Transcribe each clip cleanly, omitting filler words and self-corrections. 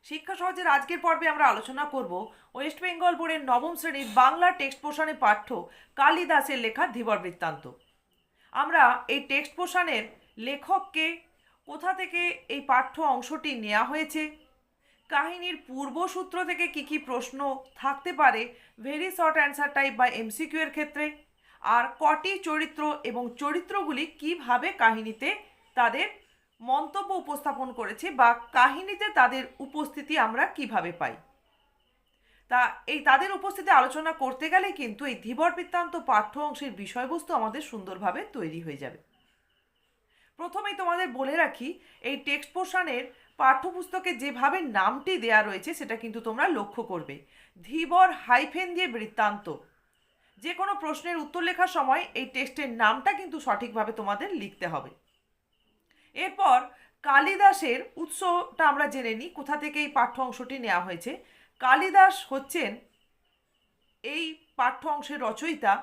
শিক্ষা সহজের আজকের পর্বে আমরা আলোচনা করব ওয়েস্ট বেঙ্গল বোর্ডের নবম শ্রেণীর বাংলা টেক্সট পোর্শনে পাঠ্য কালিদাসের লেখা ধীবর বৃত্তান্ত। আমরা এই টেক্সট পোর্শনের লেখককে, কোথা থেকে এই পাঠ্য অংশটি নেওয়া হয়েছে, কাহিনীর পূর্বসূত্র থেকে কি প্রশ্ন থাকতে পারে ভেরি শর্ট অ্যান্সার টাইপ বা এমসিকিউ এর ক্ষেত্রে, আর কটি চরিত্র এবং চরিত্রগুলি কিভাবে কাহিনীতে তাদের মন্তব্য উপস্থাপন করেছে বা কাহিনীতে তাদের উপস্থিতি আমরা কিভাবে পাই। তা এই তাদের উপস্থিতি আলোচনা করতে গেলে কিন্তু এই ধীবর বৃত্তান্ত পাঠ্য অংশের বিষয়বস্তু আমাদের সুন্দরভাবে তৈরি হয়ে যাবে। প্রথমেই তোমাদের বলে রাখি, এই টেক্সট পোর্শনের পাঠ্যপুস্তকে যেভাবে নামটি দেয়া রয়েছে সেটা কিন্তু তোমরা লক্ষ্য করবে, ধীবর হাইফেন দিয়ে বৃত্তান্ত। যে কোনো প্রশ্নের উত্তর লেখার সময় এই টেক্সটের নামটা কিন্তু সঠিকভাবে তোমাদের লিখতে হবে। এরপর কালিদাসের উৎসটা আমরা জেনে নিই, কোথা থেকে এই পাঠ্য অংশটি নেওয়া হয়েছে। কালিদাস হচ্ছেন এই পাঠ্য অংশের রচয়িতা।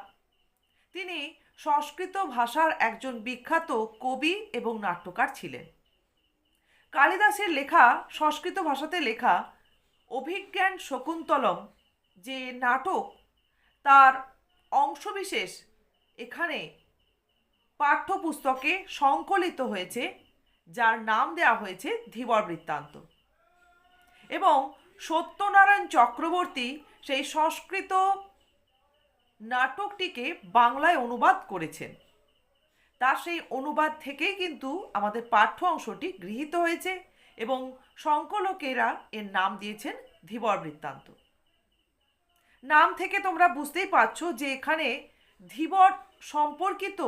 তিনি সংস্কৃত ভাষার একজন বিখ্যাত কবি এবং নাট্যকার ছিলেন। কালিদাসের লেখা, সংস্কৃত ভাষাতে লেখা অভিজ্ঞান শকুন্তলম যে নাটক, তার অংশবিশেষ এখানে পাঠ্যপুস্তকে সংকলিত হয়েছে, যার নাম দেওয়া হয়েছে ধীবর বৃত্তান্ত। এবং সত্যনারায়ণ চক্রবর্তী সেই সংস্কৃত নাটকটিকে বাংলায় অনুবাদ করেছেন। তার সেই অনুবাদ থেকেই কিন্তু আমাদের পাঠ্য অংশটি গৃহীত হয়েছে এবং সংকলকেরা এর নাম দিয়েছেন ধীবর বৃত্তান্ত। নাম থেকে তোমরা বুঝতেই পারছো যে এখানে ধীবর সম্পর্কিত,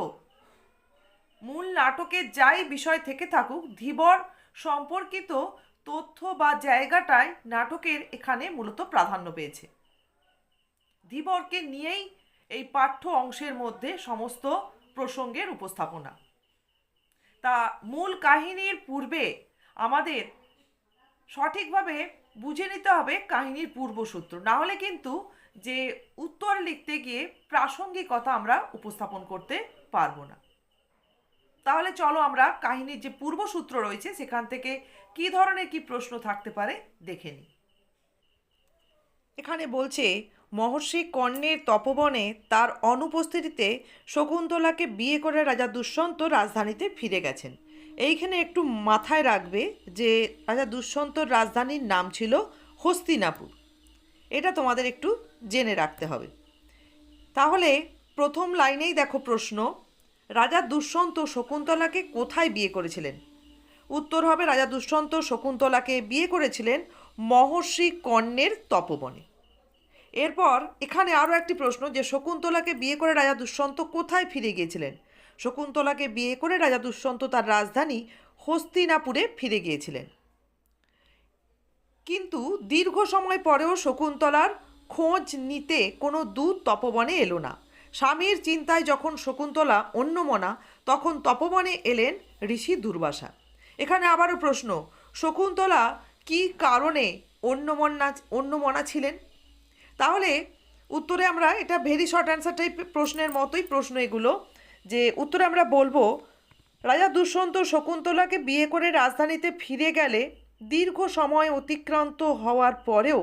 মূল নাটকের যাই বিষয় থেকে থাকুক, ধীবর সম্পর্কিত তথ্য বা জায়গাটায় নাটকের এখানে মূলত প্রাধান্য পেয়েছে। ধীবরকে নিয়েই এই পাঠ্য অংশের মধ্যে সমস্ত প্রসঙ্গের উপস্থাপনা। তা মূল কাহিনীর পূর্বে আমাদের সঠিকভাবে বুঝে নিতে হবে কাহিনীর পূর্বসূত্র, না হলে কিন্তু যে উত্তর লিখতে গিয়ে প্রাসঙ্গিকতা আমরা উপস্থাপন করতে পারবো না। তাহলে চলো আমরা কাহিনীর যে পূর্বসূত্র রয়েছে সেখান থেকে কী ধরনের কি প্রশ্ন থাকতে পারে দেখে নিই। এখানে বলছে, মহর্ষি কর্ণের তপবনে তার অনুপস্থিতিতে শকুন্তলাকে বিয়ে করে রাজা দুষ্যন্ত রাজধানীতে ফিরে গেছেন। এইখানে একটু মাথায় রাখবে যে রাজা দুষ্যন্তর রাজধানীর নাম ছিল হস্তিনাপুর। এটা তোমাদের একটু জেনে রাখতে হবে। তাহলে প্রথম লাইনেই দেখো প্রশ্ন, রাজা দুষ্যন্ত শকুন্তলাকে কোথায় বিয়ে করেছিলেন? উত্তর হবে, রাজা দুষ্যন্ত শকুন্তলাকে বিয়ে করেছিলেন মহর্ষি কর্ণের তপবনে। এরপর এখানে আরও একটি প্রশ্ন, যে শকুন্তলাকে বিয়ে করে রাজা দুষ্যন্ত কোথায় ফিরে গিয়েছিলেন? শকুন্তলাকে বিয়ে করে রাজা দুষ্যন্ত তার রাজধানী হস্তিনাপুরে ফিরে গিয়েছিলেন। কিন্তু দীর্ঘ সময় পরেও শকুন্তলার খোঁজ নিতে কোনো দূত তপবনে এলো না। স্বামীর চিন্তায় যখন শকুন্তলা অন্যমনা, তখন তপবনে এলেন ঋষি দুর্বাসা। এখানে আবারও প্রশ্ন, শকুন্তলা কি কারণে অন্যমনা ছিলেন? তাহলে উত্তরে আমরা, এটা ভেরি শর্ট অ্যান্সার টাইপ প্রশ্নের মতোই প্রশ্ন এগুলো, যে উত্তরে আমরা বলবো, রাজা দুষ্যন্ত শকুন্তলাকে বিয়ে করে রাজধানীতে ফিরে গেলে দীর্ঘ সময় অতিক্রান্ত হওয়ার পরেও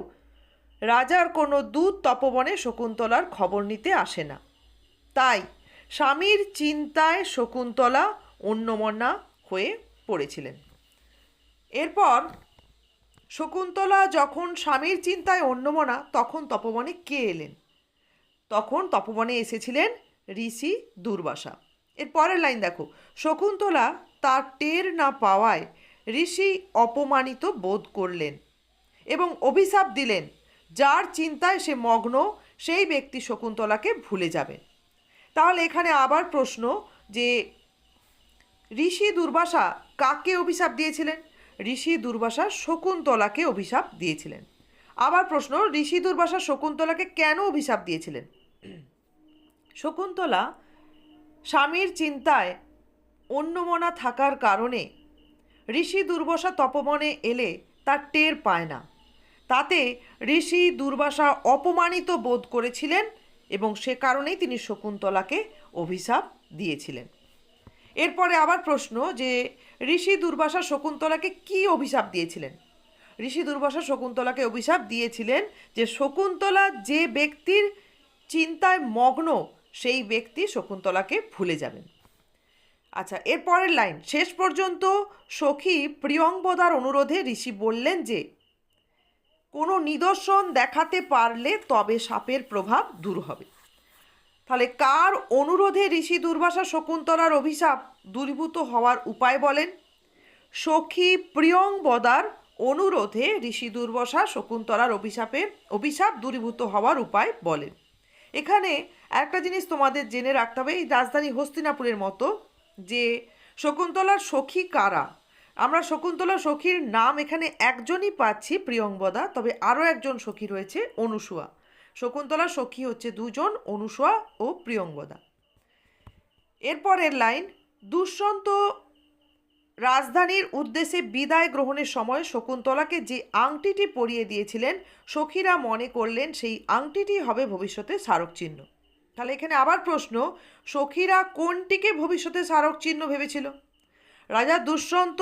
রাজার কোনো দূত তপবনে শকুন্তলার খবর নিতে আসে না। তাই স্বামীর চিন্তায় শকুন্তলা অন্যমনা হয়ে পড়েছিলেন। এরপর শকুন্তলা যখন স্বামীর চিন্তায় অন্যমনা, তখন তপবনে কে এলেন? তখন তপবনে এসেছিলেন ঋষি দুর্বাসা। এর পরের লাইন দেখো, শকুন্তলা তার টের না পাওয়ায় ঋষি অপমানিত বোধ করলেন এবং অভিশাপ দিলেন, যার চিন্তায় সে মগ্ন সেই ব্যক্তি শকুন্তলাকে ভুলে যাবেন। তাহলে এখানে আবার প্রশ্ন, যে ঋষি দুর্বাসা কাকে অভিশাপ দিয়েছিলেন? ঋষি দুর্বাসা শকুন্তলাকে অভিশাপ দিয়েছিলেন। আবার প্রশ্ন, ঋষি দুর্বাসা শকুন্তলাকে কেন অভিশাপ দিয়েছিলেন? শকুন্তলা স্বামীর চিন্তায় অন্যমনা থাকার কারণে ঋষি দুর্বাসা তপবনে এলে তার টের পায় না। তাতে ঋষি দুর্বাসা অপমানিত বোধ করেছিলেন এবং সে কারণেই তিনি শকুন্তলাকে অভিশাপ দিয়েছিলেন। এরপরে আবার প্রশ্ন, যে ঋষি দুর্বাসা শকুন্তলাকে কি অভিশাপ দিয়েছিলেন? ঋষি দুর্বাসা শকুন্তলাকে অভিশাপ দিয়েছিলেন যে শকুন্তলা যে ব্যক্তির চিন্তায় মগ্ন সেই ব্যক্তি শকুন্তলাকে ভুলে যাবেন। আচ্ছা, এর পরের লাইন, শেষ পর্যন্ত সখী প্রিয়ংবদার অনুরোধে ঋষি বললেন যে কোনো নিদর্শন দেখাতে পারলে তবে সাপের প্রভাব দূর হবে। তাহলে কার অনুরোধে ঋষি দুর্বাসা শকুন্তলার অভিশাপ দূরীভূত হওয়ার উপায় বলেন? সখী প্রিয়ংবদার অনুরোধে ঋষি দুর্বাসা শকুন্তলার অভিশাপ দূরীভূত হওয়ার উপায় বলেন। এখানে একটা জিনিস তোমাদের জেনে রাখতে হবে, এই রাজধানী হস্তিনাপুরের মতো যে শকুন্তলার সখী কারা। আমরা শকুন্তলার সখীর নাম এখানে একজনই পাচ্ছি, প্রিয়ংবদা, তবে আরও একজন সখী রয়েছে, অনুসূয়া। শকুন্তলার সখী হচ্ছে দুজন, অনুসূয়া ও প্রিয়ংবদা। এরপরের লাইন, দুষ্যন্ত রাজধানীর উদ্দেশ্যে বিদায় গ্রহণের সময় শকুন্তলাকে যে আংটিটি পরিয়ে দিয়েছিলেন সখীরা মনে করলেন সেই আংটিটি হবে ভবিষ্যতে স্মারক চিহ্ন। তাহলে এখানে আবার প্রশ্ন, সখীরা কোনটিকে ভবিষ্যতে স্মারক চিহ্ন ভেবেছিল? রাজা দুষ্যন্ত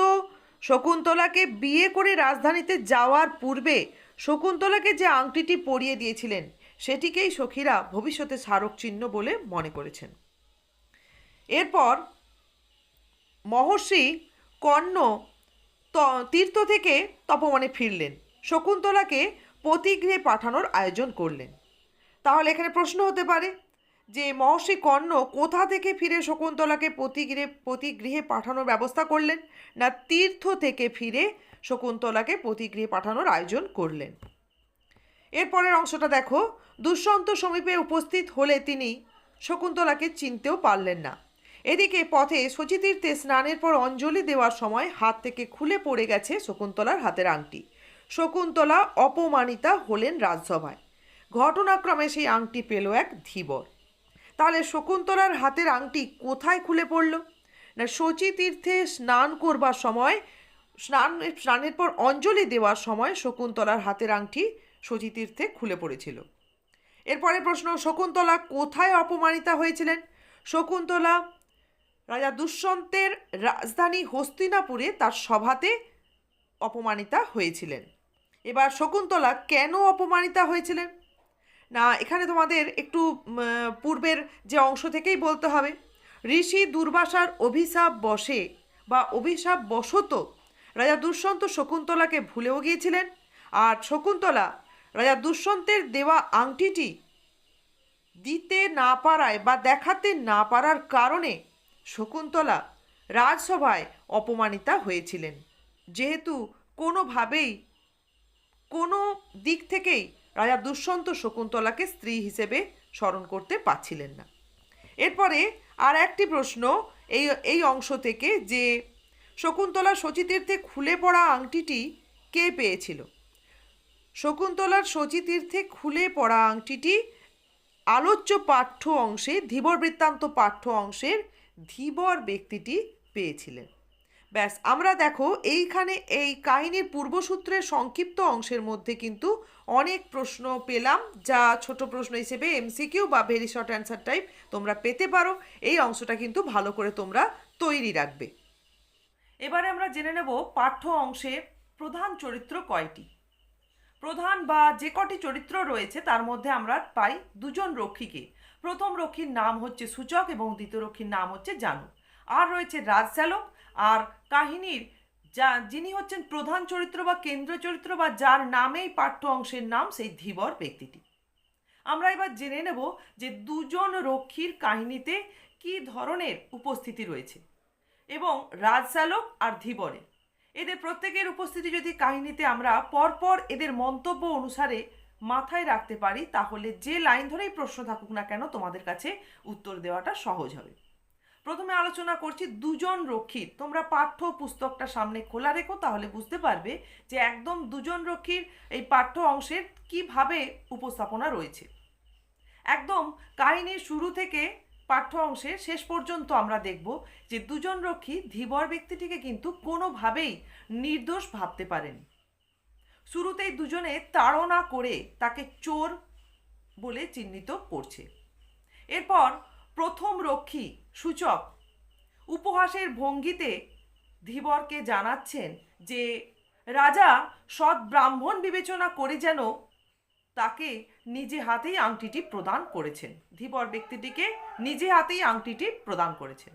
শকুন্তলাকে বিয়ে করে রাজধানীতে যাওয়ার পূর্বে শকুন্তলাকে যে আংটিটি পরিয়ে দিয়েছিলেন সেটিকেই সখীরা ভবিষ্যতে স্মারক চিহ্ন বলে মনে করেছেন। এরপর মহর্ষি কর্ণ তীর্থ থেকে তপবনে ফিরলেন, শকুন্তলাকে পতিগৃহে পাঠানোর আয়োজন করলেন। তাহলে এখানে প্রশ্ন হতে পারে যে মহর্ষি কর্ণ কোথা থেকে ফিরে শকুন্তলাকে পতিগৃহে পাঠানোর ব্যবস্থা করলেন, না তীর্থ থেকে ফিরে শকুন্তলাকে পতিগৃহে পাঠানোর আয়োজন করলেন। এরপরের অংশটা দেখো, দুষ্যন্ত সমীপে উপস্থিত হলে তিনি শকুন্তলাকে চিনতেও পারলেন না। এদিকে পথে শচীতীর্থে স্নানের পর অঞ্জলি দেওয়ার সময় হাত থেকে খুলে পড়ে গেছে শকুন্তলার হাতের আংটি। শকুন্তলা অপমানিতা হলেন রাজসভায়। ঘটনাক্রমে সেই আংটি পেল এক ধীবর। তাহলে শকুন্তলার হাতের আংটি কোথায় খুলে পড়ল? না শচীতীর্থে স্নান করবার সময়, স্নানের পর অঞ্জলি দেওয়ার সময় শকুন্তলার হাতের আংটি শচীতীর্থে খুলে পড়েছিল। এরপরে প্রশ্ন, শকুন্তলা কোথায় অপমানিতা হয়েছিলেন? শকুন্তলা রাজা দুষ্যন্তের রাজধানী হস্তিনাপুরে তার সভাতে অপমানিতা হয়েছিলেন। এবার শকুন্তলা কেন অপমানিতা হয়েছিলেন? না এখানে তোমাদের একটু পূর্বের যে অংশ থেকেই বলতে হবে। ঋষি দুর্বাসার অভিশাপ বশত রাজা দুষ্যন্ত শকুন্তলাকে ভুলেও গিয়েছিলেন, আর শকুন্তলা রাজা দুষ্যন্তের দেওয়া আংটিটি দিতে না পারায় বা দেখাতে না পারার কারণে শকুন্তলা রাজসভায় অপমানিতা হয়েছিলেন, যেহেতু কোনোভাবেই কোনো দিক থেকেই রাজা দুষ্যন্ত শকুন্তলাকে স্ত্রী হিসেবে স্মরণ করতে পারছিলেন না। এরপরে আর একটি প্রশ্ন এই অংশ থেকে, যে শকুন্তলা শচীতীর্থে খুলে পড়া আংটিটি কে পেয়েছিল? শকুন্তলার শচীতীর্থে খুলে পড়া আংটিটি আলোচ্য পাঠ্য অংশে, ধীবর বৃত্তান্ত পাঠ্য অংশের ধীবর ব্যক্তিটি পেয়েছিলেন। ব্যাস, আমরা দেখো এইখানে এই কাহিনীর পূর্বসূত্রের সংক্ষিপ্ত অংশের মধ্যে কিন্তু অনেক প্রশ্ন পেলাম, যা ছোট প্রশ্ন হিসেবে এমসিকিউ বা ভেরি শর্ট অ্যান্সার টাইপ তোমরা পেতে পারো। এই অংশটা কিন্তু ভালো করে তোমরা তৈরি রাখবে। এবারে আমরা জেনে নেব পাঠ্য অংশের প্রধান চরিত্র কয়টি। প্রধান বা যে কটি চরিত্র রয়েছে তার মধ্যে আমরা পাই দুজন রক্ষীকে। প্রথম রক্ষীর নাম হচ্ছে সূচক এবং দ্বিতীয় রক্ষীর নাম হচ্ছে জানু। আর রয়েছে রাজশ্যালক, আর কাহিনীর যিনি হচ্ছেন প্রধান চরিত্র বা কেন্দ্র চরিত্র বা যার নামেই পাঠ্য অংশের নাম সেই ধীবর ব্যক্তিটি। আমরা এবার জেনে নেব যে দুজন রক্ষীর কাহিনীতে কি ধরনের উপস্থিতি রয়েছে এবং রাজশ্যালক আর ধীবরের এদের প্রত্যেকের উপস্থিতি যদি কাহিনীতে আমরা পরপর এদের মন্তব্য অনুসারে মাথায় রাখতে পারি তাহলে যে লাইন ধরেই প্রশ্ন থাকুক না কেন তোমাদের কাছে উত্তর দেওয়াটা সহজ হবে। প্রথমে আলোচনা করছি দুজন রক্ষীর। তোমরা পাঠ্য পুস্তকটা সামনে খোলা রেখো, তাহলে বুঝতে পারবে যে একদম দুজন রক্ষীর এই পাঠ্য অংশের কিভাবে উপস্থাপনা রয়েছে। একদম কাহিনীর শুরু থেকে পাঠ্য অংশের শেষ পর্যন্ত আমরা দেখব যে দুজন রক্ষী ধীবর ব্যক্তিটিকে কিন্তু কোনোভাবেই নির্দোষ ভাবতে পারেনি। শুরুতেই দুজনে তাড়না করে তাকে চোর বলে চিহ্নিত করছে। এরপর প্রথম রক্ষী সূচক উপহাসের ভঙ্গিতে ধীবরকে জানাচ্ছেন যে রাজা সৎ ব্রাহ্মণ বিবেচনা করে যেন তাকে নিজে হাতেই আংটিটি প্রদান করেছেন, ধীবর ব্যক্তিটিকে নিজে হাতেই আংটিটি প্রদান করেছেন।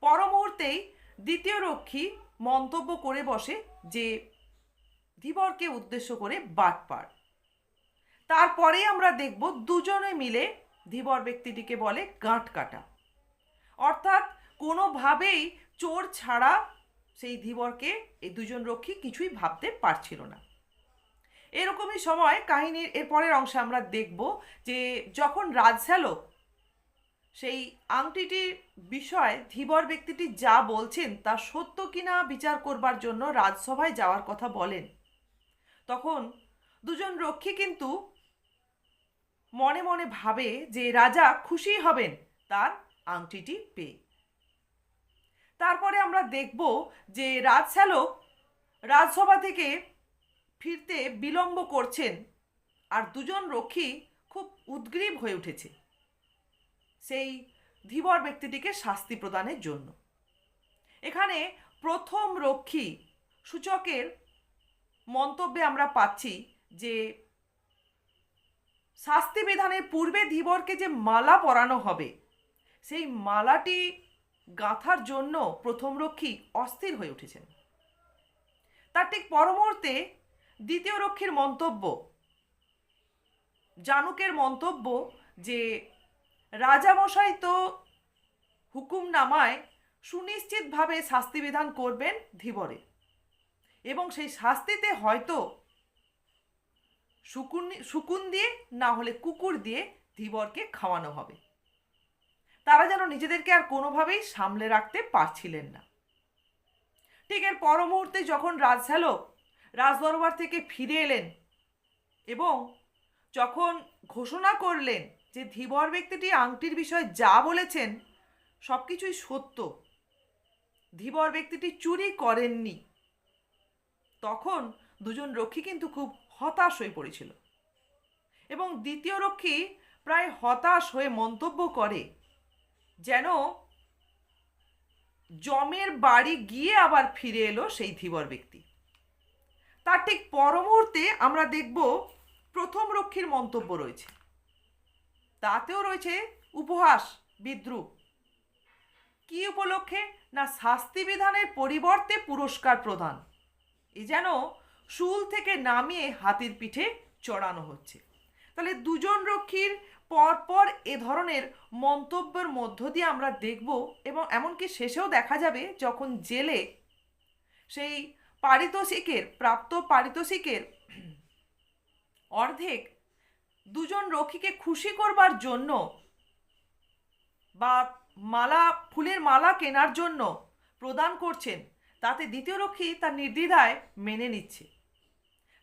পর মুহূর্তেই দ্বিতীয় রক্ষী মন্তব্য করে বসে যে ধীবরকে উদ্দেশ্য করে বাটপার। তারপরে আমরা দেখব দুজনে মিলে ধীবর ব্যক্তিটিকে বলে গাঁট কাটা, অর্থাৎ কোনোভাবেই চোর ছাড়া সেই ধীবরকে এই দুজন রক্ষী কিছুই ভাবতে পারছিল না। এরকমই সময় কাহিনীর এর পরের অংশে আমরা দেখব যে যখন রাজশ্যালক সেই আংটিটির বিষয়ে ধীবর ব্যক্তিটি যা বলছেন তা সত্য কিনা বিচার করবার জন্য রাজসভায় যাওয়ার কথা বলেন, তখন দুজন রক্ষী কিন্তু মনে মনে ভাবে যে রাজা খুশি হবেন তার আংটিটি পেয়ে। তারপরে আমরা দেখব যে রাজশ্যালক রাজসভা থেকে ফিরতে বিলম্ব করছেন, আর দুজন রক্ষী খুব উদ্গ্রীব হয়ে উঠেছে সেই ধীবর ব্যক্তিটিকে শাস্তি প্রদানের জন্য। এখানে প্রথম রক্ষী সূচকের মন্তব্যে আমরা পাচ্ছি যে শাস্তি বিধানের পূর্বে ধীবরকে যে মালা পরানো হবে সেই মালাটি গাঁথার জন্য প্রথম রক্ষী অস্থির হয়ে উঠেছেন। তার ঠিক পর মুহূর্তে দ্বিতীয় রক্ষীর মন্তব্য, জানুকের মন্তব্য যে রাজামশাই তো হুকুমনামায় সুনিশ্চিতভাবে শাস্তি বিধান করবেন ধীবরে, এবং সেই শাস্তিতে হয়তো শকুন দিয়ে না হলে কুকুর দিয়ে ধীবরকে খাওয়ানো হবে। তারা যেন নিজেদেরকে আর কোনোভাবেই সামলে রাখতে পারছিলেন না। ঠিক এর পর মুহূর্তে যখন রাজশ্যালক রাজদরবার থেকে ফিরে এলেন এবং যখন ঘোষণা করলেন যে ধীবর ব্যক্তিটি আংটির বিষয়ে যা বলেছেন সব কিছুই সত্য, ধীবর ব্যক্তিটি চুরি করেননি, তখন দুজন রক্ষী কিন্তু খুব হতাশ হয়ে পড়েছিল। এবং দ্বিতীয় রক্ষী প্রায় হতাশ হয়ে মন্তব্য করে যেন জমের বাড়ি গিয়ে আবার ফিরে এলো সেই ধীবর ব্যক্তি। তার ঠিক পর মুহূর্তে আমরা দেখব প্রথম রক্ষীর মন্তব্য রয়েছে, তাতেও রয়েছে উপহাস বিদ্রুপ। কি উপলক্ষে? না শাস্তি বিধানের পরিবর্তে পুরস্কার প্রদান, এ যেন শুল থেকে নামিয়ে হাতির পিঠে চড়ানো হচ্ছে। তাহলে দুজন রক্ষীর পরপর এ ধরনের মন্তব্যের মধ্য দিয়ে আমরা দেখব, এবং এমনকি শেষেও দেখা যাবে যখন জেলে সেই প্রাপ্ত পারিতোষিকের অর্ধেক দুজন রক্ষীকে খুশি করবার জন্য বা ফুলের মালা কেনার জন্য প্রদান করছেন, তাতে দ্বিতীয় রক্ষী তার নির্দ্বিধায় মেনে নিচ্ছে।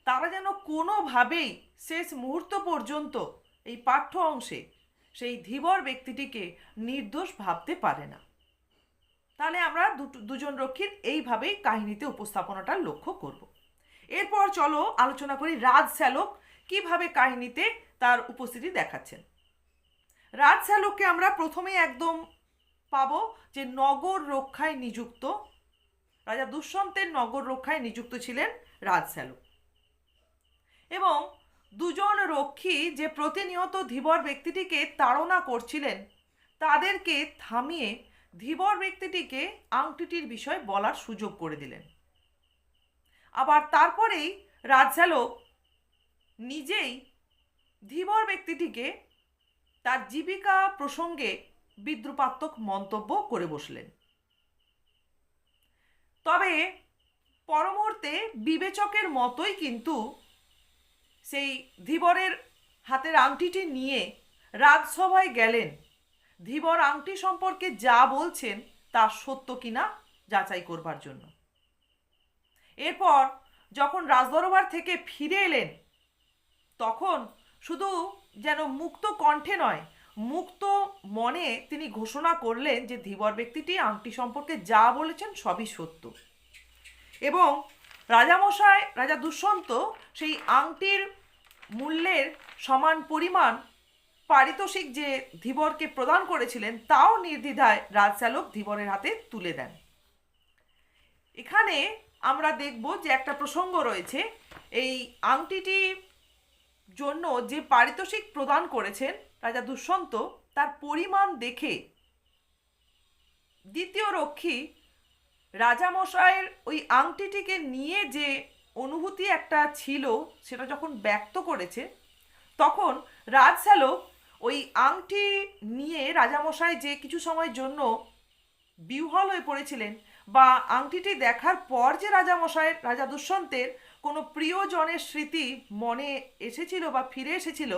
তারা যেন কোনোভাবেই শেষ মুহূর্ত পর্যন্ত এই পাঠ্য অংশে সেই ধীবর ব্যক্তিটিকে নির্দোষ ভাবতে পারে না। তাহলে আমরা দুজন রক্ষীর এইভাবেই কাহিনীতে উপস্থাপনাটা লক্ষ্য করব। এরপর চলো আলোচনা করি রাজশ্যালক কিভাবে কাহিনীতে তার উপস্থিতি দেখাচ্ছেন। রাজশ্যালককে আমরা প্রথমেই একদম পাবো যে নগর রক্ষায় নিযুক্ত, রাজা দুষ্যন্তের নগর রক্ষায় নিযুক্ত ছিলেন রাজশ্যালক। এবং দুজন রক্ষী যে প্রতিনিয়ত ধীবর ব্যক্তিটিকে তাড়না করছিলেন তাদেরকে থামিয়ে ধীবর ব্যক্তিটিকে আংটিটির বিষয়ে বলার সুযোগ করে দিলেন। আবার তারপরেই রাজশ্যালক নিজেই ধীবর ব্যক্তিটিকে তার জীবিকা প্রসঙ্গে বিদ্রুপাত্মক মন্তব্য করে বসলেন। তবে পর মুহূর্তে বিবেচকের মতোই কিন্তু সেই ধীবরের হাতের আংটিটি নিয়ে রাজসভায় গেলেন ধীবর আংটি সম্পর্কে যা বলছেন তা সত্য কিনা যাচাই করবার জন্য। এরপর যখন রাজদরবার থেকে ফিরে এলেন তখন শুধু যেন মুক্ত কণ্ঠে নয়, মুক্ত মনে তিনি ঘোষণা করলেন যে ধীবর ব্যক্তিটি আংটি সম্পর্কে যা বলেছেন সবই সত্য। এবং রাজা দুষ্যন্ত সেই আংটির মূল্যের সমান পরিমাণ পারিতোষিক যে ধীবরকে প্রদান করেছিলেন তাও নির্দ্বিধায় রাজশ্যালক ধীবরের হাতে তুলে দেন। এখানে আমরা দেখব যে একটা প্রসঙ্গ রয়েছে। এই আংটিটির জন্য যে পারিতোষিক প্রদান করেছেন রাজা দুষ্যন্ত, তার পরিমাণ দেখে দ্বিতীয় রক্ষী রাজামশাইয়ের ওই আংটিটিকে নিয়ে যে অনুভূতি একটা ছিল সেটা যখন ব্যক্ত করেছে, তখন রাজশ্যালক ওই আংটি নিয়ে রাজামশাই যে কিছু সময়ের জন্য বিহ্বল হয়ে পড়েছিলেন, বা আংটিটি দেখার পর যে রাজামশাইয়ের, রাজা দুষ্যন্তের কোনো প্রিয়জনের স্মৃতি মনে এসেছিল বা ফিরে এসেছিল,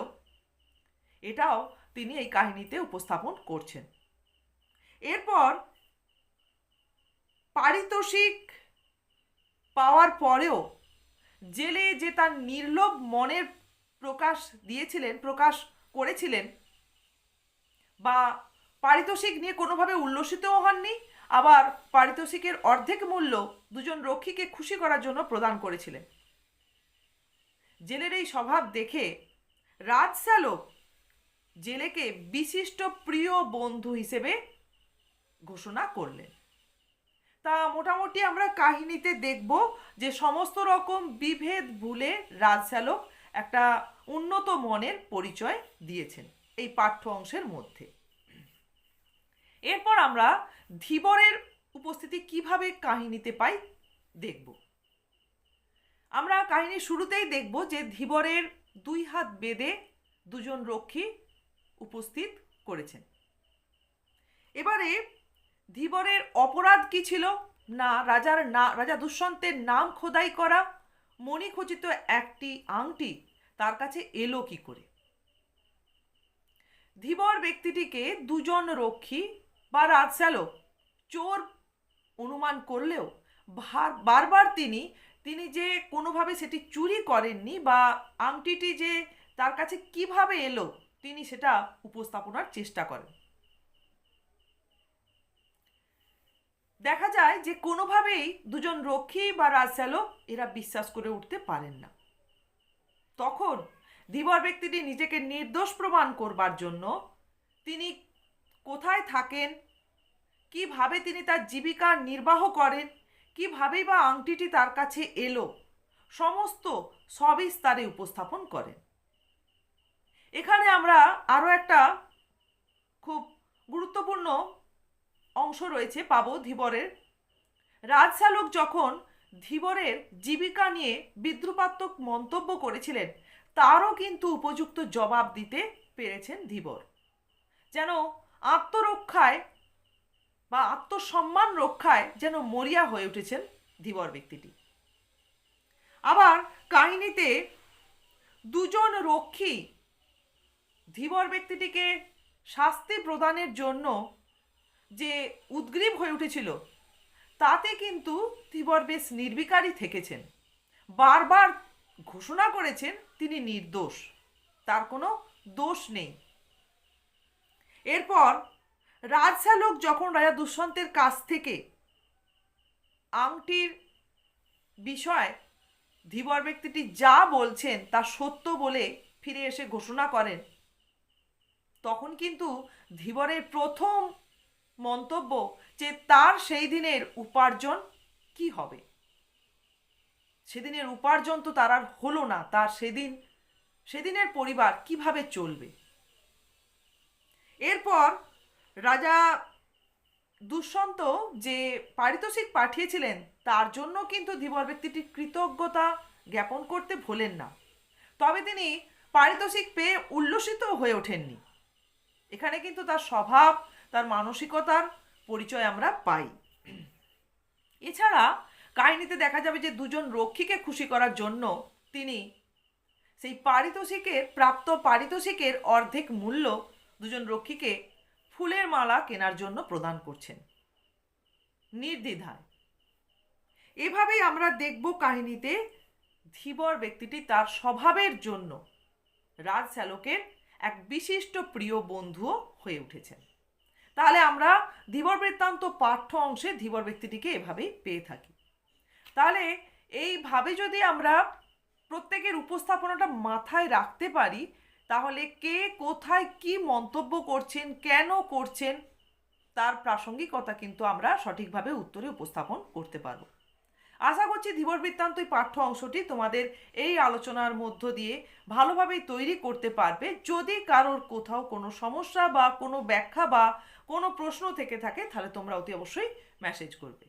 এটাও তিনি এই কাহিনীতে উপস্থাপন করছেন। এরপর পারিতোষিক পাওয়ার পরেও জেলে যে তার নির্লোভ মনের প্রকাশ করেছিলেন, বা পারিতোষিক নিয়ে কোনোভাবে উল্লসিতও হননি, আবার পারিতোষিকের অর্ধেক মূল্য দুজন রক্ষীকে খুশি করার জন্য প্রদান করেছিলেন। জেলের এই স্বভাব দেখে রাজশ্যালক জেলেকে বিশিষ্ট প্রিয় বন্ধু হিসেবে ঘোষণা করলেন। তা মোটামুটি আমরা কাহিনীতে দেখব যে সমস্ত রকম বিভেদ ভুলে রাজশ্যালক একটা উন্নত মনের পরিচয় দিয়েছেন এই পাঠ্য অংশের মধ্যে। এরপর আমরা ধীবরের উপস্থিতি কিভাবে কাহিনীতে পাই দেখব। আমরা কাহিনীর শুরুতেই দেখব যে ধীবরের 2 হাত বেঁধে দুজন রক্ষী উপস্থিত করেছেন। এবারে ধীবরের অপরাধ কি ছিল? না রাজা দুষ্যন্তের নাম খোদাই করা মণিখচিত একটি আংটি তার কাছে এলো কি করে? ধীবর ব্যক্তিটিকে দুজন রক্ষী বা রাজশ্যালক চোর অনুমান করলেও বারবার তিনি যে কোনোভাবে সেটি চুরি করেননি, বা আংটিটি যে তার কাছে কিভাবে এলো তিনি সেটা উপস্থাপনার চেষ্টা করেন। দেখা যায় যে কোনোভাবেই দুজন রক্ষী বা রাজশ্যালক এরা বিশ্বাস করে উঠতে পারেন না। তখন ধীবর ব্যক্তিটি নিজেকে নির্দোষ প্রমাণ করবার জন্য তিনি কোথায় থাকেন, কিভাবে তিনি তার জীবিকা নির্বাহ করেন, কিভাবেই বা আংটিটি তার কাছে এলো, সমস্ত সবিস্তারে উপস্থাপন করেন। এখানে আমরা আরও একটা খুব গুরুত্বপূর্ণ অংশ রয়েছে পাবো ধীবরের। রাজশ্যালক যখন ধীবরের জীবিকা নিয়ে বিদ্রুপাত্মক মন্তব্য করেছিলেন, তারও কিন্তু উপযুক্ত জবাব দিতে পেরেছেন ধীবর, যেন আত্মরক্ষায় বা আত্মসম্মান রক্ষায় যেন মরিয়া হয়ে উঠেছেন ধীবর ব্যক্তিটি। আবার কাহিনীতে দুজন রক্ষী ধীবর ব্যক্তিটিকে শাস্তি প্রদানের জন্য যে উদ্গ্রীব হয়ে উঠেছিল, তাতে কিন্তু ধীবর বেশ নির্বিকারই থেকেছেন, বারবার ঘোষণা করেছেন তিনি নির্দোষ, তার কোনো দোষ নেই। এরপর রাজশ্যালক যখন রাজা দুষ্যন্তের কাছ থেকে আংটির বিষয় ধীবর ব্যক্তিটি যা বলছেন তা সত্য বলে ফিরে এসে ঘোষণা করেন, তখন কিন্তু ধীবরের প্রথম মন্তব্য যে তার সেই দিনের উপার্জন কি হবে, সেদিনের উপার্জন তো তার আর হলো না, তার সেদিনের পরিবার কিভাবে চলবে। এরপর রাজা দুষ্যন্ত যে পারিতোষিক পাঠিয়েছিলেন তার জন্য কিন্তু ধীবর ব্যক্তিটি কৃতজ্ঞতা জ্ঞাপন করতে ভোলেন না, তবে তিনি পারিতোষিক পেয়ে উল্লসিত হয়ে ওঠেননি। এখানে কিন্তু তার স্বভাব, তার মানসিকতার পরিচয় আমরা পাই। এছাড়া কাহিনীতে দেখা যাবে যে দুজন রক্ষীকে খুশি করার জন্য তিনি সেই প্রাপ্ত পারিতোষিকের অর্ধেক মূল্য দুজন রক্ষীকে ফুলের মালা কেনার জন্য প্রদান করছেন নির্দ্বিধায়। এভাবেই আমরা দেখব কাহিনীতে ধীবর ব্যক্তিটি তার স্বভাবের জন্য রাজশ্যালকের এক বিশিষ্ট প্রিয় বন্ধুও হয়ে উঠেছেন। তাহলে আমরা ধীবর বৃত্তান্ত পাঠ্য অংশে ধীবর ব্যক্তিটিকে এভাবেই পেয়ে থাকি। তাহলে এইভাবে যদি আমরা প্রত্যেকের উপস্থাপনাটা মাথায় রাখতে পারি, তাহলে কে কোথায় কি মন্তব্য করছেন, কেন করছেন, তার প্রাসঙ্গিকতা কিন্তু আমরা সঠিকভাবে উত্তরে উপস্থাপন করতে পারব। আশা করছি ধীবর বৃত্তান্ত এই পাঠ্য অংশটি তোমাদের এই আলোচনার মধ্য দিয়ে ভালোভাবেই তৈরি করতে পারবে। যদি কারোর কোথাও কোনো সমস্যা বা কোনো ব্যাখ্যা বা কোনো প্রশ্ন থেকে থাকে তাহলে তোমরা অতি অবশ্যই মেসেজ করবে।